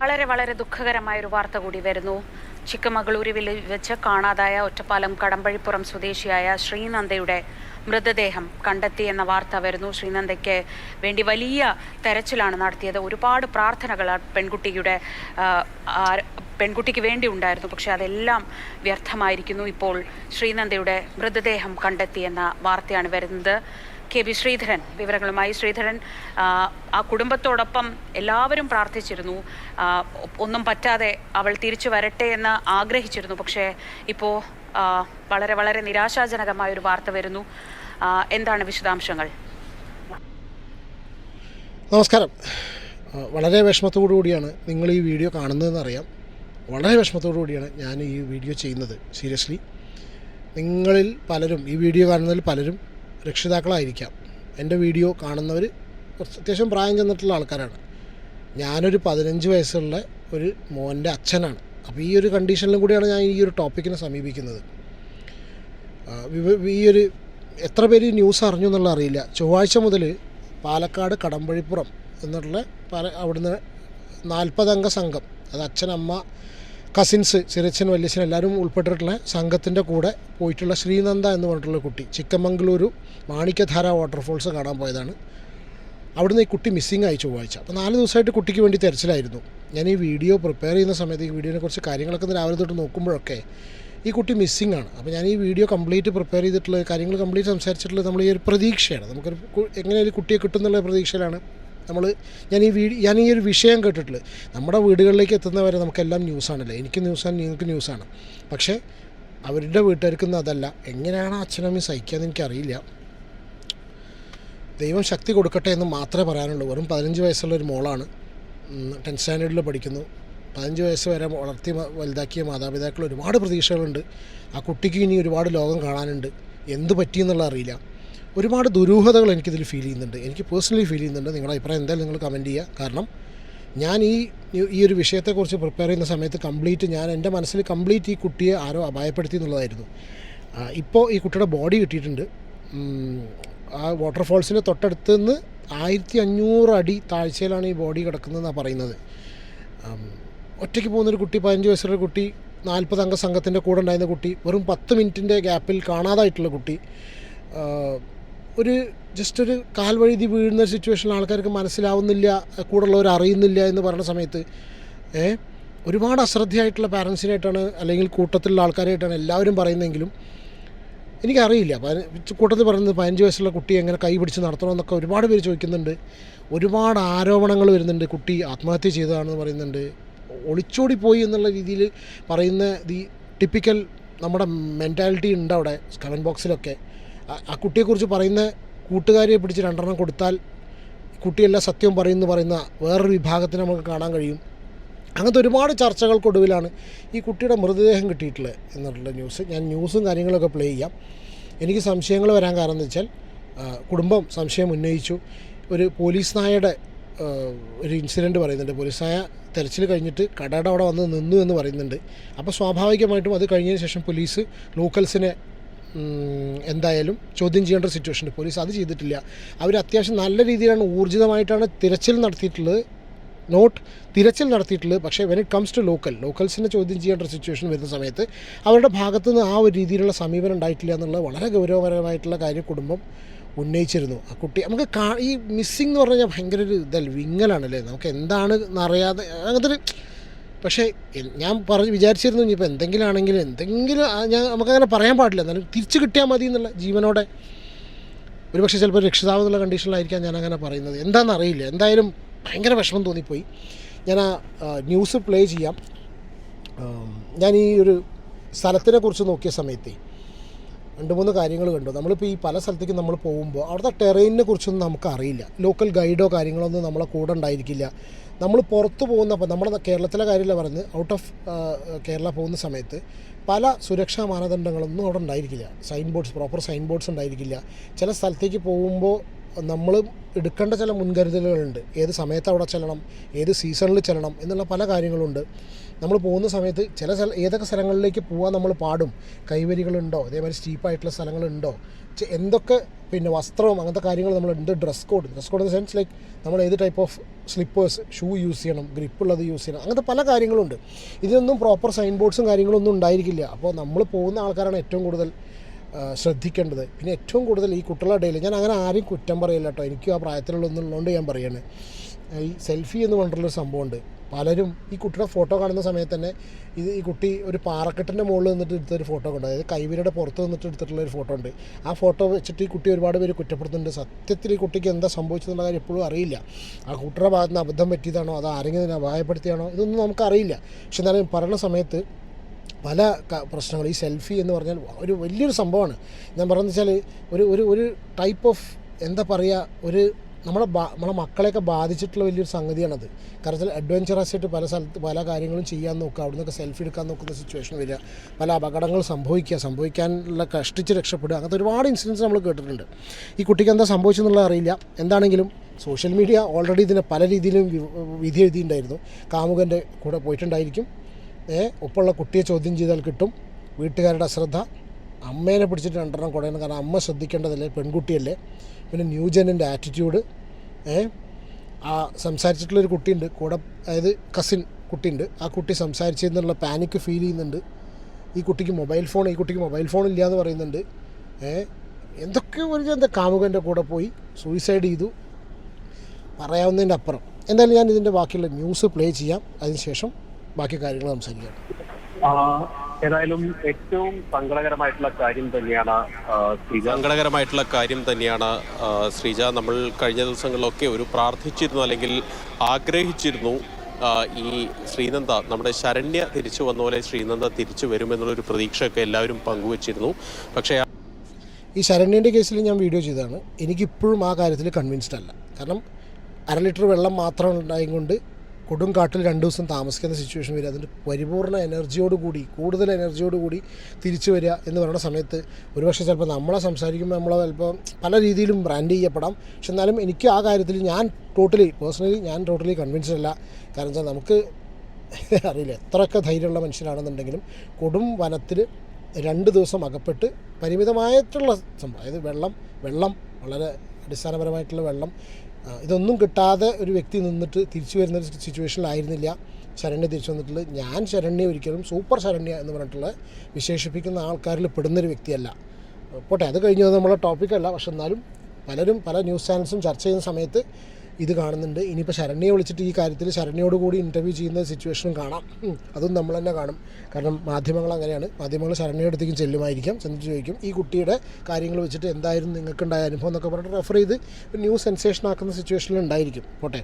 വളരെ വളരെ ദുഃഖകരമായൊരു വാർത്ത കൂടി വരുന്നു. ചിക്കമംഗളൂരുവിൽ വെച്ച് കാണാതായ ഒറ്റപ്പാലം കടമ്പഴിപ്പുറം സ്വദേശിയായ ശ്രീനന്ദയുടെ മൃതദേഹം കണ്ടെത്തിയെന്ന വാർത്ത വരുന്നു. ശ്രീനന്ദയ്ക്ക് വേണ്ടി വലിയ തെരച്ചിലാണ് നടത്തിയത്. ഒരുപാട് പ്രാർത്ഥനകൾ പെൺകുട്ടിക്ക് വേണ്ടി ഉണ്ടായിരുന്നു. പക്ഷേ അതെല്ലാം വ്യർത്ഥമായിരിക്കുന്നു. ഇപ്പോൾ ശ്രീനന്ദയുടെ മൃതദേഹം കണ്ടെത്തിയെന്ന വാർത്തയാണ് വരുന്നത്. കെ.വി. ശ്രീധരൻ വിവരങ്ങളുമായി. ശ്രീധരൻ, ആ കുടുംബത്തോടൊപ്പം എല്ലാവരും പ്രാർത്ഥിച്ചിരുന്നു. ഒന്നും പറ്റാതെ അവൾ തിരിച്ചു വരട്ടെ എന്ന് ആഗ്രഹിച്ചിരുന്നു. പക്ഷേ ഇപ്പോൾ വളരെ വളരെ നിരാശാജനകമായൊരു വാർത്ത വരുന്നു. എന്താണ് വിശദാംശങ്ങൾ? നമസ്കാരം. വളരെ വിഷമത്തോടു കൂടിയാണ് നിങ്ങൾ ഈ വീഡിയോ കാണുന്നതെന്നറിയാം. വളരെ വിഷമത്തോടു കൂടിയാണ് ഞാൻ ഈ വീഡിയോ ചെയ്യുന്നത്. സീരിയസ്ലി, നിങ്ങളിൽ പലരും, ഈ വീഡിയോ കാണുന്നതിൽ പലരും രക്ഷിതാക്കളായിരിക്കാം. എൻ്റെ വീഡിയോ കാണുന്നവർ അത്യാവശ്യം പ്രായം ചെന്നിട്ടുള്ള ആൾക്കാരാണ്. ഞാനൊരു 15 വയസ്സുള്ള ഒരു മോൻ്റെ അച്ഛനാണ്. അപ്പോൾ ഈ ഒരു കണ്ടീഷനിലും കൂടിയാണ് ഞാൻ ഈ ഒരു ടോപ്പിക്കിനെ സമീപിക്കുന്നത്. ഈ ഒരു എത്ര പേര് ന്യൂസ് അറിഞ്ഞു എന്നുള്ള അറിയില്ല. ചൊവ്വാഴ്ച മുതൽ പാലക്കാട് കടമ്പഴിപ്പുറം എന്നുള്ള അവിടുന്ന് 40 അംഗ സംഘം, അത് അച്ഛൻ, അമ്മ, കസിൻസ്, ചെറിയച്ഛൻ, വല്യച്ഛൻ എല്ലാവരും ഉൾപ്പെട്ടിട്ടുള്ള സംഘത്തിൻ്റെ കൂടെ പോയിട്ടുള്ള ശ്രീനന്ദ എന്ന് പറഞ്ഞിട്ടുള്ള കുട്ടി ചിക്കമംഗളൂരു മാണിക്യധാര വാട്ടർഫോൾസ് കാണാൻ പോയതാണ്. അവിടുന്ന് ഈ കുട്ടി മിസ്സിങ് ആയി ചൊവ്വാഴ്ച. അപ്പോൾ 4 ദിവസമായിട്ട് കുട്ടിക്ക് വേണ്ടി തിരച്ചിലായിരുന്നു. ഞാൻ ഈ വീഡിയോ പ്രിപ്പയർ ചെയ്യുന്ന സമയത്ത് ഈ വീഡിയോനെ കുറിച്ച് കാര്യങ്ങളൊക്കെ രാവിലെ തൊട്ട് നോക്കുമ്പോഴൊക്കെ ഈ കുട്ടി മിസ്സിങ് ആണ്. അപ്പോൾ ഞാൻ ഈ വീഡിയോ കംപ്ലീറ്റ് പ്രിപ്പയർ ചെയ്തിട്ടുള്ള കാര്യങ്ങൾ കംപ്ലീറ്റ് സംസാരിച്ചിട്ടുള്ളത് നമ്മൾ ഈ ഒരു പ്രതീക്ഷയാണ്. നമുക്കൊരു എങ്ങനെ ഒരു കുട്ടിയെ കിട്ടുന്നുള്ള പ്രതീക്ഷയിലാണ് ഞാൻ ഈ ഒരു വിഷയം കേട്ടിട്ടുള്ളത്. നമ്മുടെ വീടുകളിലേക്ക് എത്തുന്നവരെ നമുക്കെല്ലാം ന്യൂസാണല്ലോ. എനിക്ക് ന്യൂസാണ്, നിങ്ങൾക്ക് ന്യൂസാണ്. പക്ഷേ അവരുടെ വീട്ടുകാർക്കൊന്നും അതല്ല. എങ്ങനെയാണ് അച്ഛനമ്മയും സഹിക്കാമെന്ന് എനിക്കറിയില്ല. ദൈവം ശക്തി കൊടുക്കട്ടെ എന്ന് മാത്രമേ പറയാനുള്ളൂ. വെറും 15 വയസ്സുള്ളൊരു മോളാണ്. 10th സ്റ്റാൻഡേർഡിൽ പഠിക്കുന്നു. 15 വയസ്സ് വരെ വളർത്തി വലുതാക്കിയ മാതാപിതാക്കൾ ഒരുപാട് പ്രതീക്ഷകളുണ്ട്. ആ കുട്ടിക്ക് ഇനി ഒരുപാട് ലോകം കാണാനുണ്ട്. എന്ത് പറ്റിയെന്നുള്ള അറിയില്ല. ഒരുപാട് ദുരൂഹതകൾ എനിക്കിതിൽ ഫീൽ ചെയ്യുന്നുണ്ട്. എനിക്ക് പേഴ്സണലി ഫീൽ ചെയ്യുന്നുണ്ട്. നിങ്ങളുടെ അഭിപ്രായം എന്തായാലും നിങ്ങൾ കമൻറ്റ് ചെയ്യുക. കാരണം ഞാൻ ഈ ഒരു വിഷയത്തെക്കുറിച്ച് പ്രിപ്പയർ ചെയ്യുന്ന സമയത്ത് എൻ്റെ മനസ്സിൽ ഈ കുട്ടിയെ ആരോ അപായപ്പെടുത്തി എന്നുള്ളതായിരുന്നു. ഇപ്പോൾ ഈ കുട്ടിയുടെ ബോഡി കിട്ടിയിട്ടുണ്ട്. ആ വാട്ടർഫോൾസിൻ്റെ തൊട്ടടുത്ത് നിന്ന് 1500 അടി താഴ്ചയിലാണ് ഈ ബോഡി കിടക്കുന്നതെന്നാണ് പറയുന്നത്. ഒറ്റയ്ക്ക് പോകുന്നൊരു കുട്ടി, 15 വയസ്സുള്ള കുട്ടി, 40 അംഗ സംഘത്തിൻ്റെ കൂടെ ഉണ്ടായിരുന്ന കുട്ടി, വെറും 10 മിനിറ്റിൻ്റെ ഗ്യാപ്പിൽ കാണാതായിട്ടുള്ള കുട്ടി, ഒരു കാൽ വഴുതി വീഴുന്ന സിറ്റുവേഷനിൽ ആൾക്കാർക്ക് മനസ്സിലാവുന്നില്ല, കൂടുള്ളവർ അറിയുന്നില്ല എന്ന് പറയുന്ന സമയത്ത് ഒരുപാട് അശ്രദ്ധയായിട്ടുള്ള പാരൻസിനായിട്ടാണ് അല്ലെങ്കിൽ കൂട്ടത്തിലുള്ള ആൾക്കാരായിട്ടാണ് എല്ലാവരും പറയുന്നതെങ്കിലും എനിക്കറിയില്ല. കൂട്ടത്തിൽ പറയുന്നത് 15 വയസ്സുള്ള കുട്ടി എങ്ങനെ കൈ പിടിച്ച് നടത്തണമെന്നൊക്കെ ഒരുപാട് പേര് ചോദിക്കുന്നുണ്ട്. ഒരുപാട് ആരോപണങ്ങൾ വരുന്നുണ്ട്. കുട്ടി ആത്മഹത്യ ചെയ്തതാണെന്ന് പറയുന്നുണ്ട്. ഒളിച്ചോടി പോയി എന്നുള്ള രീതിയിൽ പറയുന്ന ടിപ്പിക്കൽ നമ്മുടെ മെൻറ്റാലിറ്റി ഉണ്ട് അവിടെ കമൻറ്റ് ബോക്സിലൊക്കെ. ആ കുട്ടിയെക്കുറിച്ച് പറയുന്ന കൂട്ടുകാരെ പിടിച്ച് 2 എണ്ണം കൊടുത്താൽ കുട്ടിയെല്ലാം സത്യം പറയുന്ന വേറൊരു വിഭാഗത്തിന് നമുക്ക് കാണാൻ കഴിയും. അങ്ങനത്തെ ഒരുപാട് ചർച്ചകൾക്കൊടുവിലാണ് ഈ കുട്ടിയുടെ മൃതദേഹം കിട്ടിയിട്ടുള്ളത് എന്നുള്ള ന്യൂസ്. ഞാൻ ന്യൂസും കാര്യങ്ങളൊക്കെ പ്ലേ ചെയ്യാം. എനിക്ക് സംശയങ്ങൾ വരാൻ കാരണം എന്ന് വെച്ചാൽ കുടുംബം സംശയം ഉന്നയിച്ചു. ഒരു പോലീസ് നായയുടെ ഒരു ഇൻസിഡൻറ്റ് പറയുന്നുണ്ട്. പോലീസ് നായ തെരച്ചിൽ കഴിഞ്ഞിട്ട് കടയുടെ അവിടെ വന്ന് നിന്നു എന്ന് പറയുന്നുണ്ട്. അപ്പോൾ സ്വാഭാവികമായിട്ടും അത് കഴിഞ്ഞതിന് ശേഷം പോലീസ് ലോക്കൽസിനെ എന്തായാലും ചോദ്യം ചെയ്യേണ്ട ഒരു സിറ്റുവേഷൻ. പോലീസ് അത് ചെയ്തിട്ടില്ല. അവർ അത്യാവശ്യം നല്ല രീതിയിലാണ് ഊർജിതമായിട്ടാണ് തിരച്ചിൽ നടത്തിയിട്ടുള്ളത്. പക്ഷേ വെൻ ഇറ്റ് കംസ് ടു ലോക്കൽസിനെ ചോദ്യം ചെയ്യേണ്ട ഒരു സിറ്റുവേഷൻ വരുന്ന സമയത്ത് അവരുടെ ഭാഗത്തു നിന്ന് ആ ഒരു രീതിയിലുള്ള സമീപനം ഉണ്ടായിട്ടില്ല എന്നുള്ളത് വളരെ ഗൗരവപരമായിട്ടുള്ള കാര്യം കുടുംബം ഉന്നയിച്ചിരുന്നു. ആ കുട്ടി നമുക്ക് ഈ മിസ്സിംഗ് എന്ന് പറഞ്ഞു കഴിഞ്ഞാൽ ഭയങ്കര ഒരു വിങ്ങലാണല്ലേ. നമുക്ക് എന്താണെന്ന് അറിയാതെ അങ്ങനത്തെ ഒരു, പക്ഷേ ഞാൻ വിചാരിച്ചിരുന്നു ഇനിയിപ്പോൾ എന്തെങ്കിലും നമുക്കങ്ങനെ പറയാൻ പാടില്ല. എന്നാലും തിരിച്ച് കിട്ടിയാൽ മതി എന്നുള്ള ജീവനോടെ. ഒരുപക്ഷെ ചിലപ്പോൾ രക്ഷിതാവ് എന്നുള്ള കണ്ടീഷനിലായിരിക്കാം ഞാനങ്ങനെ പറയുന്നത്. എന്താണെന്നറിയില്ല. എന്തായാലും ഭയങ്കര വിഷമം തോന്നിപ്പോയി. ഞാൻ ആ ന്യൂസ് പ്ലേ ചെയ്യാം. ഞാൻ ഈ ഒരു സ്ഥലത്തിനെ കുറിച്ച് നോക്കിയ സമയത്ത് 2-3 കാര്യങ്ങൾ കണ്ടു. നമ്മളിപ്പോൾ ഈ പല സ്ഥലത്തേക്കും നമ്മൾ പോകുമ്പോൾ അവിടുത്തെ ടെറൈനിനെ കുറിച്ചൊന്നും നമുക്ക് അറിയില്ല. ലോക്കൽ ഗൈഡോ കാര്യങ്ങളൊന്നും നമ്മളെ കൂടെ ഉണ്ടായിരിക്കില്ല. നമ്മൾ പുറത്ത് പോകുന്നപ്പോൾ നമ്മുടെ കേരളത്തിലെ കാര്യമല്ല പറയുന്നത്, ഔട്ട് ഓഫ് കേരള പോകുന്ന സമയത്ത് പല സുരക്ഷാ മാനദണ്ഡങ്ങളൊന്നും അവിടെ ഉണ്ടായിരിക്കില്ല. പ്രോപ്പർ സൈൻ ബോർഡ്സ് ഉണ്ടായിരിക്കില്ല. ചില സ്ഥലത്തേക്ക് പോകുമ്പോൾ നമ്മൾ എടുക്കേണ്ട ചില മുൻകരുതലുകളുണ്ട്. ഏത് സമയത്ത് അവിടെ ചെല്ലണം, ഏത് സീസണിൽ ചെല്ലണം എന്നുള്ള പല കാര്യങ്ങളുണ്ട്. നമ്മൾ പോകുന്ന സമയത്ത് ഏതൊക്കെ സ്ഥലങ്ങളിലേക്ക് പോകാൻ നമ്മൾ പാടും, കൈവരികളുണ്ടോ, അതേമാതിരി സ്റ്റീപ്പായിട്ടുള്ള സ്ഥലങ്ങളുണ്ടോ, എന്തൊക്കെ പിന്നെ വസ്ത്രവും അങ്ങനത്തെ കാര്യങ്ങൾ നമ്മളുണ്ട്, dress code in the sense like നമ്മൾ ഏത് type of slippers shoe use ചെയ്യണം, ഗ്രിപ്പുള്ളത് യൂസ് ചെയ്യണം, അങ്ങനത്തെ പല കാര്യങ്ങളുണ്ട്. ഇതിനൊന്നും പ്രോപ്പർ സൈൻ ബോർഡ്സും കാര്യങ്ങളൊന്നും ഉണ്ടായിരിക്കില്ല. അപ്പോൾ നമ്മൾ പോകുന്ന ആൾക്കാരാണ് ഏറ്റവും കൂടുതൽ ശ്രദ്ധിക്കേണ്ടത്. പിന്നെ ഏറ്റവും കൂടുതൽ ഈ കുട്ടികളുടെ ഇടയിൽ ഞാൻ അങ്ങനെ ആരും കുറ്റം പറയില്ല കേട്ടോ, എനിക്കും ആ പ്രായത്തിലുള്ളതൊന്നുള്ളതുകൊണ്ട് ഞാൻ പറയുകയാണ്. ഈ സെൽഫി എന്ന് പറഞ്ഞിട്ടുള്ളൊരു സംഭവമുണ്ട്. പലരും ഈ കുട്ടിയുടെ ഫോട്ടോ കാണുന്ന സമയത്ത് തന്നെ ഈ കുട്ടി ഒരു പാറക്കെട്ടിൻ്റെ മുകളിൽ നിന്നിട്ട് എടുത്തൊരു ഫോട്ടോ ഉണ്ട്, അതായത് കൈവിരയുടെ പുറത്ത് നിന്നിട്ട് എടുത്തിട്ടുള്ളൊരു ഫോട്ടോ ഉണ്ട്. ആ ഫോട്ടോ വെച്ചിട്ട് ഈ കുട്ടി ഒരുപാട് പേര് കുറ്റപ്പെടുത്തുന്നുണ്ട്. സത്യത്തിൽ ഈ കുട്ടിക്ക് എന്താ സംഭവിച്ചതെന്നുള്ള കാര്യം എപ്പോഴും അറിയില്ല. ആ കുട്ടിയുടെ ഭാഗത്ത് നിന്ന് അബദ്ധം പറ്റിയതാണോ, അത് ആരെങ്കിലും ഇതിനെ അപായപ്പെടുത്തിയാണോ, ഇതൊന്നും നമുക്കറിയില്ല. പക്ഷെ എന്നാലും പറയുന്ന സമയത്ത് പല പ്രശ്നങ്ങൾ, ഈ സെൽഫി എന്ന് പറഞ്ഞാൽ ഒരു വലിയൊരു സംഭവമാണ്. ഞാൻ പറയുന്നത് വെച്ചാൽ ഒരു ടൈപ്പ് ഓഫ് എന്താ പറയുക, നമ്മളെ മക്കളെയൊക്കെ ബാധിച്ചിട്ടുള്ള വലിയൊരു സംഗതിയാണത്. കാരണം വെച്ചാൽ അഡ്വഞ്ചറസ് ആയിട്ട് പല സ്ഥലത്ത് പല കാര്യങ്ങളും ചെയ്യാൻ നോക്കുക, അവിടെ നിന്നൊക്കെ സെൽഫി എടുക്കാൻ നോക്കുന്ന സിറ്റുവേഷൻ വരിക, പല അപകടങ്ങൾ സംഭവിക്കാനുള്ള കഷ്ടിച്ച് രക്ഷപ്പെടുക, അങ്ങനത്തെ ഒരുപാട് ഇൻസിഡൻസ് നമ്മൾ കേട്ടിട്ടുണ്ട്. ഈ കുട്ടിക്ക് എന്താ സംഭവിച്ചെന്നുള്ളത് അറിയില്ല. എന്താണെങ്കിലും സോഷ്യൽ മീഡിയ ഓൾറെഡി ഇതിനെ പല രീതിയിലും വിധി എഴുതിയിട്ടുണ്ടായിരുന്നു. കാമുകൻ്റെ കൂടെ പോയിട്ടുണ്ടായിരിക്കും, ഒപ്പമുള്ള കുട്ടിയെ ചോദ്യം ചെയ്താൽ കിട്ടും, വീട്ടുകാരുടെ അശ്രദ്ധ, അമ്മേനെ പിടിച്ചിട്ട് രണ്ടെണ്ണം കൊടുക്കണം, കാരണം അമ്മ ശ്രദ്ധിക്കേണ്ടതല്ലേ, പെൺകുട്ടിയല്ലേ, പിന്നെ ന്യൂജനിൻ്റെ ആറ്റിറ്റ്യൂഡ്, ആ സംസാരിച്ചിട്ടുള്ളൊരു കുട്ടിയുണ്ട് കൂടെ, അതായത് കസിൻ കുട്ടിയുണ്ട്, ആ കുട്ടി സംസാരിച്ചെന്നുള്ള പാനിക്ക് ഫീൽ ചെയ്യുന്നുണ്ട്. ഈ കുട്ടിക്ക് മൊബൈൽ ഫോൺ ഇല്ല എന്ന് പറയുന്നുണ്ട്. എന്തൊക്കെ എന്താ കാമുകൻ്റെ കൂടെ പോയി സൂയിസൈഡ് ചെയ്തു, പറയാവുന്നതിൻ്റെ അപ്പുറം. എന്തായാലും ഞാൻ ഇതിൻ്റെ ബാക്കിയുള്ള ന്യൂസ് പ്ലേ ചെയ്യാം, അതിനുശേഷം ബാക്കി കാര്യങ്ങൾ സംസാരിക്കാം. ഏതായാലും ഏറ്റവും സങ്കടകരമായിട്ടുള്ള കാര്യം തന്നെയാണ് ശ്രീജ. നമ്മൾ കഴിഞ്ഞ ദിവസങ്ങളിലൊക്കെ ഒരു പ്രാർത്ഥിച്ചിരുന്നു, അല്ലെങ്കിൽ ആഗ്രഹിച്ചിരുന്നു, ഈ ശ്രീനന്ദ, നമ്മുടെ ശരണ്യ തിരിച്ചു വന്ന പോലെ ശ്രീനന്ദ തിരിച്ചു വരുമെന്നുള്ളൊരു പ്രതീക്ഷയൊക്കെ എല്ലാവരും പങ്കുവച്ചിരുന്നു. പക്ഷേ ഈ ശരണ്യൻ്റെ കേസിൽ ഞാൻ വീഡിയോ ചെയ്തതാണ്. എനിക്കിപ്പോഴും ആ കാര്യത്തിൽ കൺവിൻസ്ഡ് അല്ല. കാരണം 1/2 ലിറ്റർ വെള്ളം മാത്രം ഉണ്ടായും കൊണ്ട് കൊടുങ്കാട്ടിൽ 2 ദിവസം താമസിക്കുന്ന സിറ്റുവേഷൻ വരിക, അതിൻ്റെ പരിപൂർണ്ണ കൂടുതൽ എനർജിയോടുകൂടി തിരിച്ചു വരിക എന്ന് പറയുന്ന സമയത്ത് ഒരുപക്ഷെ ചിലപ്പോൾ നമ്മളെ സംസാരിക്കുമ്പോൾ നമ്മളെ ചിലപ്പോൾ പല രീതിയിലും ബ്രാൻഡ് ചെയ്യപ്പെടാം. പക്ഷെ എന്നാലും എനിക്ക് ആ കാര്യത്തിൽ ഞാൻ ടോട്ടലി കൺവിൻസ്ഡ് അല്ല. കാരണം വെച്ചാൽ നമുക്ക് അറിയില്ല എത്രയൊക്കെ ധൈര്യമുള്ള മനുഷ്യരാണെന്നുണ്ടെങ്കിലും കൊടും വനത്തിൽ 2 ദിവസം അകപ്പെട്ട് പരിമിതമായിട്ടുള്ള സംഭവം, അതായത് വെള്ളം വളരെ അടിസ്ഥാനപരമായിട്ടുള്ള വെള്ളം, ഇതൊന്നും കിട്ടാതെ ഒരു വ്യക്തി നിന്നിട്ട് തിരിച്ചു വരുന്നൊരു സിറ്റുവേഷനിലായിരുന്നില്ല ശരണ്യ തിരിച്ചു വന്നിട്ടുള്ളത്. ഞാൻ ശരണ്യ ഒരിക്കലും സൂപ്പർ ശരണ്യ എന്ന് പറഞ്ഞിട്ടുള്ള വിശേഷിപ്പിക്കുന്ന ആൾക്കാരിൽ പെടുന്നൊരു വ്യക്തിയല്ല. പോട്ടെ, അത് കഴിഞ്ഞത് നമ്മളെ ടോപ്പിക്കല്ല. പക്ഷെ എന്നാലും പലരും പല ന്യൂസ് ചാനൽസും ചർച്ച ചെയ്യുന്ന സമയത്ത് ഇത് കാണുന്നുണ്ട്. ഇനിയിപ്പോൾ ശരണ്യയെ വിളിച്ചിട്ട് ഈ കാര്യത്തിൽ ശരണ്യയോടുകൂടി ഇൻ്റർവ്യൂ ചെയ്യുന്ന സിറ്റുവേഷനും കാണാം. അതും നമ്മൾ തന്നെ കാണും. കാരണം മാധ്യമങ്ങൾ അങ്ങനെയാണ്. മാധ്യമങ്ങൾ ശരണ്യയുടെ അടുത്തേക്കും ചെല്ലുമായിരിക്കാം, ചെന്നിട്ട് ചോദിക്കും ഈ കുട്ടിയുടെ കാര്യങ്ങൾ വെച്ചിട്ട് എന്തായിരുന്നു നിങ്ങൾക്കുണ്ടായ അനുഭവം എന്നൊക്കെ പറഞ്ഞിട്ട് റെഫർ ചെയ്ത് ന്യൂസ് സെൻസേഷൻ ആക്കുന്ന സിറ്റുവേഷനിൽ ഉണ്ടായിരിക്കും. പോട്ടെ,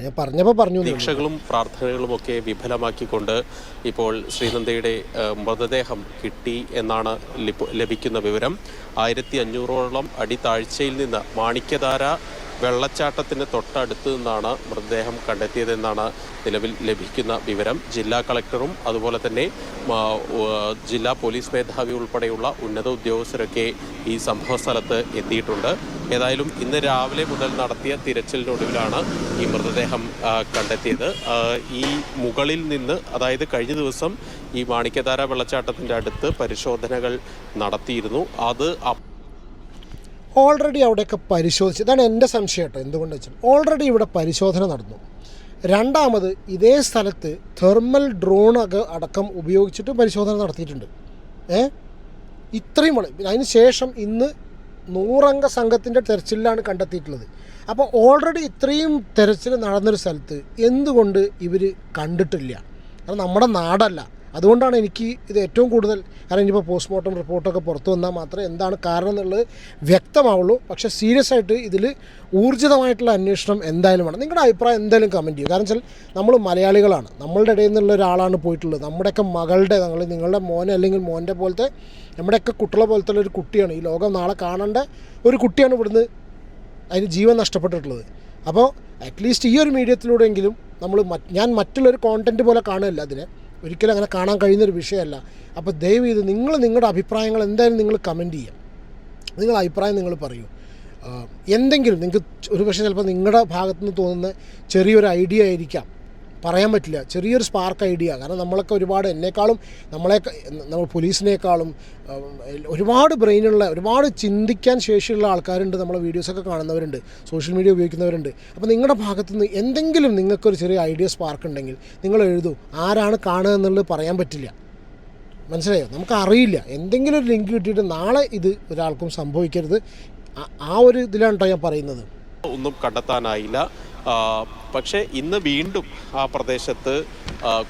ഞാൻ പറഞ്ഞു. പ്രതീക്ഷകളും പ്രാർത്ഥനകളും ഒക്കെ വിഫലമാക്കിക്കൊണ്ട് ഇപ്പോൾ ശ്രീനന്ദയുടെ മൃതദേഹം കിട്ടി എന്നാണ് ലഭിക്കുന്ന വിവരം. 1500ഓളം അടി താഴ്ചയിൽ നിന്ന് മാണിക്യധാര വെള്ളച്ചാട്ടത്തിന് തൊട്ടടുത്ത് നിന്നാണ് മൃതദേഹം കണ്ടെത്തിയതെന്നാണ് നിലവിൽ ലഭിക്കുന്ന വിവരം. ജില്ലാ കളക്ടറും അതുപോലെ തന്നെ ജില്ലാ പോലീസ് മേധാവി ഉൾപ്പെടെയുള്ള ഉന്നത ഉദ്യോഗസ്ഥരൊക്കെ ഈ സംഭവ സ്ഥലത്ത് എത്തിയിട്ടുണ്ട്. ഏതായാലും ഇന്ന് രാവിലെ മുതൽ നടത്തിയ തിരച്ചിലിനൊടുവിലാണ് ഈ മൃതദേഹം കണ്ടെത്തിയത്. ഈ മുകളിൽ നിന്ന്, അതായത് കഴിഞ്ഞ ദിവസം ഈ മാണിക്യധാര വെള്ളച്ചാട്ടത്തിൻ്റെ അടുത്ത് പരിശോധനകൾ നടത്തിയിരുന്നു. അത് ഓൾറെഡി അവിടെയൊക്കെ പരിശോധിച്ച്, ഇതാണ് എൻ്റെ സംശയം കേട്ടോ. എന്തുകൊണ്ട് വെച്ചാൽ ഓൾറെഡി ഇവിടെ പരിശോധന നടന്നു. രണ്ടാമത് ഇതേ സ്ഥലത്ത് തെർമൽ ഡ്രോൺ അടക്കം ഉപയോഗിച്ചിട്ട് പരിശോധന നടത്തിയിട്ടുണ്ട്. ഇത്രയും അതിന് ശേഷം ഇന്ന് 100 അംഗ സംഘത്തിൻ്റെ തെരച്ചിലാണ് കണ്ടെത്തിയിട്ടുള്ളത്. അപ്പോൾ ഓൾറെഡി ഇത്രയും തെരച്ചിൽ നടന്നൊരു സ്ഥലത്ത് എന്തുകൊണ്ട് ഇവർ കണ്ടിട്ടില്ല? കാരണം നമ്മുടെ നാടല്ല. അതുകൊണ്ടാണ് എനിക്ക് ഇത് ഏറ്റവും കൂടുതൽ, കാരണം ഇനിയിപ്പോൾ പോസ്റ്റ്മോർട്ടം റിപ്പോർട്ടൊക്കെ പുറത്തു വന്നാൽ മാത്രമേ എന്താണ് കാരണം എന്നുള്ളത് വ്യക്തമാവുള്ളൂ. പക്ഷേ സീരിയസ് ആയിട്ട് ഇതിൽ ഊർജിതമായിട്ടുള്ള അന്വേഷണം എന്തായാലും വേണം. നിങ്ങളുടെ അഭിപ്രായം എന്തായാലും കമൻറ്റ് ചെയ്യും. കാരണം വെച്ചാൽ നമ്മൾ മലയാളികളാണ്, നമ്മളുടെ ഇടയിൽ നിന്നുള്ള ഒരാളാണ് പോയിട്ടുള്ളത്. നമ്മുടെയൊക്കെ മകളുടെ, നിങ്ങളുടെ മോനെ അല്ലെങ്കിൽ മോൻ്റെ പോലത്തെ, നമ്മുടെയൊക്കെ കുട്ടികളെ പോലത്തെ ഒരു കുട്ടിയാണ്, ഈ ലോകം നാളെ കാണേണ്ട ഒരു കുട്ടിയാണ് ഇവിടുന്ന് അതിന് ജീവൻ നഷ്ടപ്പെട്ടിട്ടുള്ളത്. അപ്പോൾ അറ്റ്ലീസ്റ്റ് ഈ ഒരു മീഡിയത്തിലൂടെയെങ്കിലും ഞാൻ മറ്റുള്ളൊരു കോണ്ടൻറ്റ് പോലെ കാണുകയല്ല അതിനെ, ഒരിക്കലും അങ്ങനെ കാണാൻ കഴിയുന്നൊരു വിഷയമല്ല. അപ്പോൾ ദയവ് ചെയ്ത് നിങ്ങളുടെ അഭിപ്രായങ്ങൾ എന്തായാലും നിങ്ങൾ കമൻറ്റ് ചെയ്യാം. നിങ്ങളുടെ അഭിപ്രായം നിങ്ങൾ പറയൂ. എന്തെങ്കിലും നിങ്ങൾക്ക് ഒരു പക്ഷേ ചിലപ്പോൾ നിങ്ങളുടെ ഭാഗത്തു നിന്ന് തോന്നുന്ന ചെറിയൊരു ഐഡിയ ആയിരിക്കാം പറയാൻ പറ്റില്ല. ചെറിയൊരു സ്പാർക്ക് ഐഡിയ. കാരണം നമ്മളൊക്കെ ഒരുപാട് എന്നെക്കാളും നമ്മൾ പോലീസിനേക്കാളും ഒരുപാട് ബ്രെയിനുള്ള, ഒരുപാട് ചിന്തിക്കാൻ ശേഷിയുള്ള ആൾക്കാരുണ്ട്. നമ്മളെ വീഡിയോസൊക്കെ കാണുന്നവരുണ്ട്, സോഷ്യൽ മീഡിയ ഉപയോഗിക്കുന്നവരുണ്ട്. അപ്പോൾ നിങ്ങളുടെ ഭാഗത്തുനിന്ന് എന്തെങ്കിലും നിങ്ങൾക്കൊരു ചെറിയ ഐഡിയ സ്പാർക്ക് ഉണ്ടെങ്കിൽ നിങ്ങൾ എഴുതൂ. ആരാണ് കാണുക എന്നുള്ളത് പറയാൻ പറ്റില്ല, മനസ്സിലായോ? നമുക്കറിയില്ല. എന്തെങ്കിലും ഒരു ലിങ്ക് കിട്ടിയിട്ട് നാളെ ഇത് ഒരാൾക്കും സംഭവിക്കരുത്. ആ ഒരു ഇതിലാണ് കേട്ടോ ഞാൻ പറയുന്നത്. ഒന്നും കണ്ടെത്താനായില്ല. പക്ഷേ ഇന്ന് വീണ്ടും ആ പ്രദേശത്ത്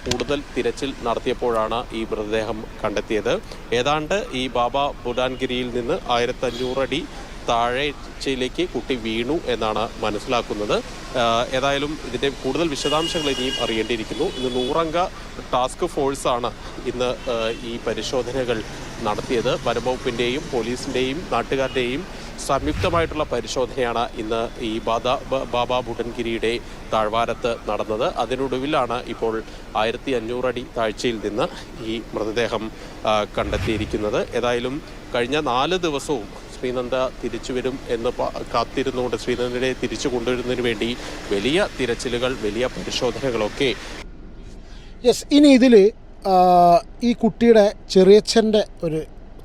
കൂടുതൽ തിരച്ചിൽ നടത്തിയപ്പോഴാണ് ഈ മൃതദേഹം കണ്ടെത്തിയത്. ഏതാണ്ട് ഈ ബാബ ബുഡാൻഗിരിയിൽ നിന്ന് 1500 അടി താഴേച്ചയിലേക്ക് കുട്ടി വീണു എന്നാണ് മനസ്സിലാക്കുന്നത്. ഏതായാലും ഇതിൻ്റെ കൂടുതൽ വിശദാംശങ്ങൾ ഇനിയും അറിയേണ്ടിയിരിക്കുന്നു. ഇന്ന് 100 അംഗ ടാസ്ക് ഫോഴ്സാണ് ഇന്ന് ഈ പരിശോധനകൾ നടത്തിയത്. വനംവകുപ്പിൻ്റെയും പോലീസിൻ്റെയും നാട്ടുകാരുടെയും സംയുക്തമായിട്ടുള്ള പരിശോധനയാണ് ഇന്ന് ഈ ബാബ ബുഡൻഗിരിയുടെ താഴ്വാരത്ത് നടന്നത്. അതിനൊടുവിലാണ് ഇപ്പോൾ 1500 അടി താഴ്ചയിൽ നിന്ന് ഈ മൃതദേഹം കണ്ടെത്തിയിരിക്കുന്നത്. ഏതായാലും കഴിഞ്ഞ 4 ദിവസവും ശ്രീനന്ദ തിരിച്ചു വരും എന്ന് കാത്തിരുന്നുകൊണ്ട് ശ്രീനന്ദനെ തിരിച്ചു കൊണ്ടുവരുന്നതിന് വേണ്ടി വലിയ തിരച്ചിലുകൾ, വലിയ പരിശോധനകളൊക്കെ. ഇനി ഇതിൽ ഈ കുട്ടിയുടെ ചെറിയച്ഛൻ്റെ ഒരു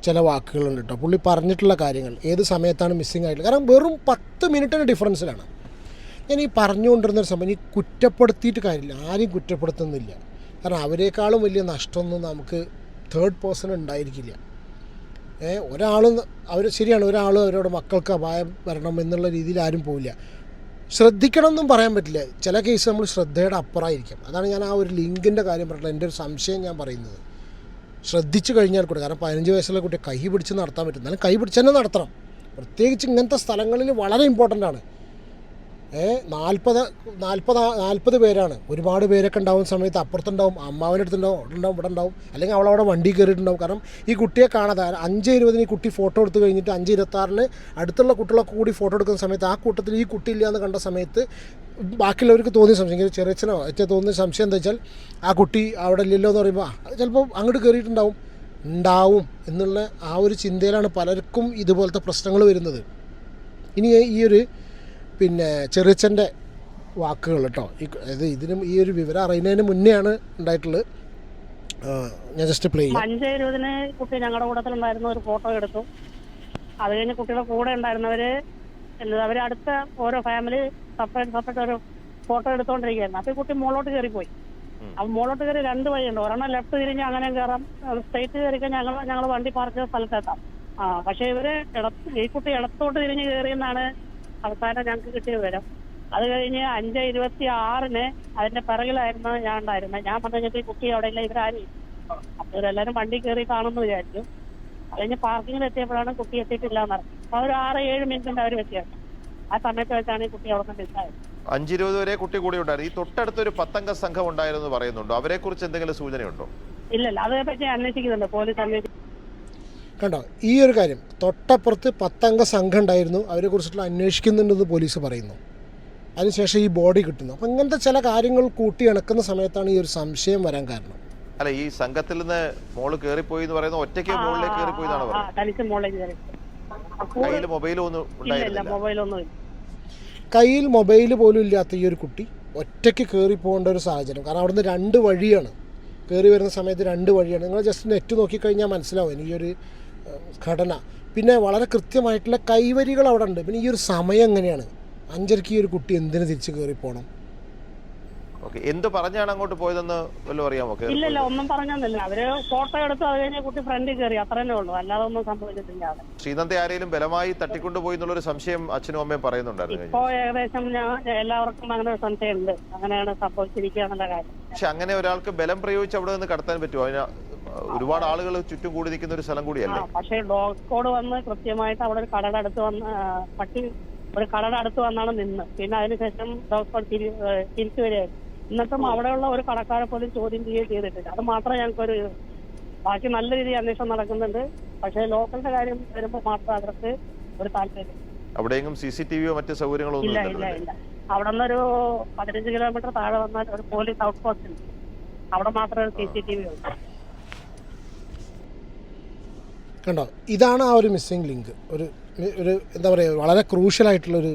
ചില വാക്കുകളുണ്ട് കേട്ടോ. പുള്ളി പറഞ്ഞിട്ടുള്ള കാര്യങ്ങൾ, ഏത് സമയത്താണ് മിസ്സിങ് ആയിട്ടുള്ളത്. കാരണം വെറും 10 മിനിറ്റിന് ഡിഫറൻസിലാണ് ഞാൻ ഈ പറഞ്ഞുകൊണ്ടിരുന്നൊരു സമയം. ഈ കുറ്റപ്പെടുത്തിയിട്ട് കാര്യമില്ല, ആരെയും കുറ്റപ്പെടുത്തുന്നില്ല. കാരണം അവരെക്കാളും വലിയ നഷ്ടമൊന്നും നമുക്ക് തേർഡ് പേഴ്സൺ ഉണ്ടായിരിക്കില്ല. ശരിയാണ്, ഒരാൾ അവരോട് മക്കൾക്ക് അപായം വരണം എന്നുള്ള രീതിയിൽ ആരും പോവില്ല. ശ്രദ്ധിക്കണം എന്നും പറയാൻ പറ്റില്ല. ചില കേസ് നമ്മൾ ശ്രദ്ധയുടെ അപ്പുറമായിരിക്കും. അതാണ് ഞാൻ ആ ഒരു ലിങ്കിൻ്റെ കാര്യം പറഞ്ഞിട്ടുള്ളത്. എൻ്റെ ഒരു സംശയം ഞാൻ പറയുന്നത്, ശ്രദ്ധിച്ചു കഴിഞ്ഞാൽ കൂടെ. കാരണം 15 വയസ്സുള്ള കുട്ടിയെ കൈ പിടിച്ച് നടത്താൻ പറ്റും. എന്നാലും കൈ പിടിച്ച് തന്നെ നടത്തണം. പ്രത്യേകിച്ച് ഇങ്ങനത്തെ സ്ഥലങ്ങളിൽ വളരെ ഇമ്പോർട്ടൻ്റ് ആണ്. 40 പേരാണ്. ഒരുപാട് പേരൊക്കെ ഉണ്ടാവുന്ന സമയത്ത് അപ്പുറത്തുണ്ടാവും, അമ്മാവൻ്റെ അടുത്തുണ്ടാവും, അവിടെ ഉണ്ടാവും, ഇവിടെ ഉണ്ടാവും, അല്ലെങ്കിൽ അവളവിടെ വണ്ടി കയറിയിട്ടുണ്ടാവും. കാരണം ഈ കുട്ടിയെ കാണാതെ 5:20 ഈ കുട്ടി ഫോട്ടോ എടുത്ത് കഴിഞ്ഞിട്ട് 5:26 അടുത്തുള്ള കുട്ടികളൊക്കെ കൂടി ഫോട്ടോ എടുക്കുന്ന സമയത്ത് ആ കൂട്ടത്തിൽ ഈ കുട്ടി ഇല്ല എന്ന് കണ്ട സമയത്ത് ബാക്കിയുള്ളവർക്ക് തോന്നിയ സംശയം, ചെറിയച്ഛനോ ഏറ്റവും തോന്നിയ സംശയം എന്താ വെച്ചാൽ ആ കുട്ടി അവിടെ ഇല്ലല്ലോ എന്ന് പറയുമ്പോൾ ചിലപ്പോൾ അങ്ങോട്ട് കയറിയിട്ടുണ്ടാവും എന്നുള്ള ആ ഒരു ചിന്തയിലാണ് പലർക്കും ഇതുപോലത്തെ പ്രശ്നങ്ങൾ വരുന്നത്. ഇനി ഈ ഒരു ചെറിയച്ഛൻ്റെ വാക്കുകൾ കേട്ടോ. ഈ ഒരു വിവരം അറിയുന്നതിന് മുന്നെയാണ് ഉണ്ടായിട്ടുള്ളത്. ഞാൻ ജസ്റ്റ് പ്ലേ ചെയ്യാം. 5:20 കുട്ടി ഞങ്ങളുടെ കൂട്ടത്തിലുണ്ടായിരുന്ന ഒരു ഫോട്ടോ എടുത്തു. അത് കഴിഞ്ഞ് കുട്ടിയുടെ കൂടെ ഉണ്ടായിരുന്നവർ അടുത്ത ഓരോ ഫാമിലി സെപ്പറേറ്റ് ഒരു ഫോട്ടോ എടുത്തുകൊണ്ടിരിക്കുകയായിരുന്നു. അപ്പോൾ ഈ കുട്ടി മുകളിലോട്ട് കയറിപ്പോയി. അപ്പോൾ മുകളിലോട്ട് കയറി 2 വഴിയുണ്ട്. ഒരെണ്ണം ലെഫ്റ്റ് തിരിഞ്ഞ് അങ്ങനെ കയറാം, സ്ട്രൈറ്റ് കയറിക്കാൻ ഞങ്ങൾ വണ്ടി പാർക്ക് ചെയ്ത സ്ഥലത്തെത്താം. പക്ഷേ ഈ കുട്ടി ഇടത്തോട്ട് തിരിഞ്ഞ് കയറിയെന്നാണ് അവസാനം ഞങ്ങൾക്ക് കിട്ടിയ വിവരം. അത് കഴിഞ്ഞ് 5:26 അതിന്റെ പിറകിലായിരുന്നു ഞാൻ ഉണ്ടായിരുന്നത്. ഞാൻ പറഞ്ഞു കഴിഞ്ഞിട്ട് ഈ കുട്ടി അവിടെ ഇല്ല, ഇവരാരും. അപ്പോൾ ഇവരെല്ലാവരും വണ്ടി കയറി കാണുമെന്ന് വിചാരിച്ചു. അത് കഴിഞ്ഞ് പാർക്കിങ്ങിൽ എത്തിയപ്പോഴാണ് കുട്ടി എത്തിയിട്ടില്ല എന്ന് പറഞ്ഞു. അപ്പോൾ ഒരു 6-7 മിനിറ്റിന്റെ അവർ വ്യത്യാസം. ആ സമയത്ത് വെച്ചാണ് ഈ കുട്ടി അവിടെ നിന്ന് മിസ്സായത്. 5:20 വരെ കുട്ടി കൂടി ഉണ്ടായിരുന്നു. ഈ തൊട്ടടുത്തൊരു 10 അംഗ സംഘം ഉണ്ടായിരുന്നു പറയുന്നുണ്ടോ? അവരെ കുറിച്ച് എന്തെങ്കിലും സൂചനയുണ്ടോ? ഇല്ലല്ല, അതേപ്പറ്റി അന്വേഷിക്കുന്നുണ്ട്, പോലീസ് അന്വേഷിക്കുന്നു. കണ്ടോ ഈ ഒരു കാര്യം, തൊട്ടപ്പുറത്ത് 10 അംഗ സംഘം ഉണ്ടായിരുന്നു, അവരെ കുറിച്ചിട്ടുള്ള അന്വേഷിക്കുന്നുണ്ടെന്ന് പോലീസ് പറയുന്നു. അതിനുശേഷം ഈ ബോഡി കിട്ടുന്നു. അപ്പം ഇങ്ങനത്തെ ചില കാര്യങ്ങൾ കൂട്ടി ഇണക്കുന്ന സമയത്താണ് ഈ ഒരു സംശയം വരാൻ കാരണം. അല്ല, ഈ സംഘത്തിൽ നിന്ന് മോള് കയറിപ്പോയി എന്ന് പറയുന്നത് ഒറ്റയ്ക്ക് മുകളിലേക്ക് കയറിപ്പോയി എന്നാണ് പറയുന്നത്. കയ്യിൽ മൊബൈലൊന്നും ഉണ്ടായിരുന്നില്ല. കയ്യിൽ മൊബൈൽ പോലും ഇല്ലാത്ത ഈ ഒരു കുട്ടി ഒറ്റയ്ക്ക് കയറി പോകേണ്ട ഒരു സാഹചര്യം. കാരണം അവിടുന്ന് 2 വഴിയാണ്, കയറി വരുന്ന സമയത്ത് 2 വഴിയാണ്. നിങ്ങൾ ജസ്റ്റ് നെറ്റ് നോക്കിക്കഴിഞ്ഞാൽ മനസ്സിലാവും ഈ ഒരു ഘടന. പിന്നെ വളരെ കൃത്യമായിട്ടുള്ള കൈവരികൾ അവിടെ ഉണ്ട്. പിന്നെ ഈ ഒരു സമയം എങ്ങനെയാണ് 5:30 ഈ ഒരു കുട്ടി എന്തിനു തിരിച്ച് കയറി പോകണം? എന്ത് പറഞ്ഞാണ് അങ്ങോട്ട് പോയതെന്ന് വല്ലതും അറിയാമോ? ഇല്ലല്ല, ഒന്നും പറഞ്ഞൊന്നുമില്ല. അവര് ഫോട്ടോ എടുത്തു, അത് കഴിഞ്ഞ കുട്ടി ഫ്രണ്ടിൽ കയറി, അത്രേ ഉള്ളൂ. അല്ലാതെ ഒന്നും സംഭവിച്ചിട്ടില്ല. ശ്രീനന്ദ ആരെങ്കിലും ബലമായി തട്ടിക്കൊണ്ടുപോയി എന്നുള്ളൊരു സംശയം അച്ഛനും അമ്മയും പറയുന്നുണ്ടായിരുന്നു. ഇപ്പോ ഏകദേശം എല്ലാവർക്കും അങ്ങനെ ഒരു സംശയമുണ്ട്, അങ്ങനെയാണ് സംഭവിച്ചിരിക്കുക എന്നുള്ള കാര്യം. പക്ഷെ അങ്ങനെ ഒരാൾക്ക് ബലം പ്രയോഗിച്ച് അവിടെ നിന്ന് കടത്താൻ പറ്റുമോ? അതിന് ഒരുപാട് ആളുകൾ ചുറ്റും കൂടി നിൽക്കുന്ന ഒരു സ്ഥലം കൂടിയല്ലേ? പക്ഷേ ഡോഗ് സ്ക്വാഡ് വന്ന് കൃത്യമായിട്ട് അവിടെ ഒരു കടയുടെ അടുത്ത് വന്ന് ഒരു കടയുടെ അടുത്ത് വന്നാണ് നിന്ന്. പിന്നെ അതിനുശേഷം ഡോഗ് സ്ക്വാഡ് തിരിച്ചു വരികയായിരുന്നു. എന്നിട്ടും അവിടെയുള്ള ഒരു കടക്കാരെ പോലും ചോദ്യം ചെയ്യുകയും ചെയ്തിട്ടില്ല. അത് മാത്രമേ ഞങ്ങൾക്കൊരു, ബാക്കി നല്ല രീതിയിൽ അന്വേഷണം നടക്കുന്നുണ്ട്. പക്ഷേ ലോക്കലിന്റെ കാര്യം വരുമ്പോൾ മാത്രം അവർക്ക് ഒരു താല്പര്യം. അവിടെയെങ്കിലും CCTVയോ മറ്റു സൗകര്യങ്ങളോ ഇല്ല. അവിടെ നിന്നൊരു 15 കിലോമീറ്റർ താഴെ വന്നാൽ ഒരു പോലീസ് ഔട്ട് പോസ്റ്റ് ഉണ്ട്. അവിടെ മാത്രമേ ഒരു CCTV ഉള്ളൂ. കണ്ടോ, ഇതാണ് ആ ഒരു മിസ്സിംഗ് ലിങ്ക്. ഒരു എന്താ പറയുക, വളരെ ക്രൂഷ്യലായിട്ടുള്ളൊരു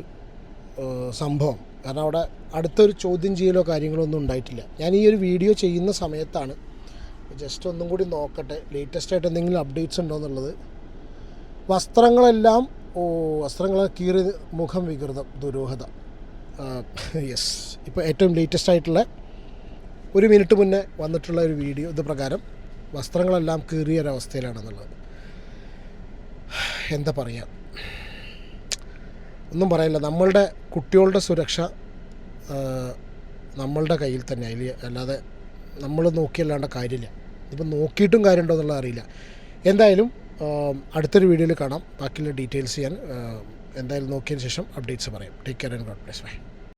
സംഭവം. കാരണം അവിടെ അടുത്തൊരു ചോദ്യം ചെയ്യലോ കാര്യങ്ങളോ ഒന്നും ഉണ്ടായിട്ടില്ല. ഞാൻ ഈ ഒരു വീഡിയോ ചെയ്യുന്ന സമയത്താണ്. ജസ്റ്റ് ഒന്നും കൂടി നോക്കട്ടെ ലേറ്റസ്റ്റായിട്ട് എന്തെങ്കിലും അപ്ഡേറ്റ്സ് ഉണ്ടോ എന്നുള്ളത്. വസ്ത്രങ്ങളെല്ലാം വസ്ത്രങ്ങൾ കീറി മുഖം വികൃതം ദുരൂഹത. യെസ്, ഇപ്പോൾ ഏറ്റവും ലേറ്റസ്റ്റ് ആയിട്ടുള്ള 1 മിനിറ്റ് മുന്നേ വന്നിട്ടുള്ള ഒരു വീഡിയോ ഇത് പ്രകാരം വസ്ത്രങ്ങളെല്ലാം കീറിയ ഒരവസ്ഥയിലാണെന്നുള്ളത്. എന്താ പറയുക, ഒന്നും പറയാനില്ല. നമ്മളുടെ കുട്ടികളുടെ സുരക്ഷ നമ്മളുടെ കയ്യിൽ തന്നെ, അല്ലാതെ നമ്മൾ നോക്കിയല്ലാണ്ട് കാര്യമില്ല. ഇപ്പം നോക്കിയിട്ടും കാര്യമുണ്ടോ എന്നുള്ളത് അറിയില്ല. എന്തായാലും അടുത്തൊരു വീഡിയോയിൽ കാണാം. ബാക്കിയുള്ള ഡീറ്റെയിൽസ് ഞാൻ എന്തായാലും നോക്കിയതിന് ശേഷം അപ്ഡേറ്റ്സ് പറയാം. Take care and God bless. By.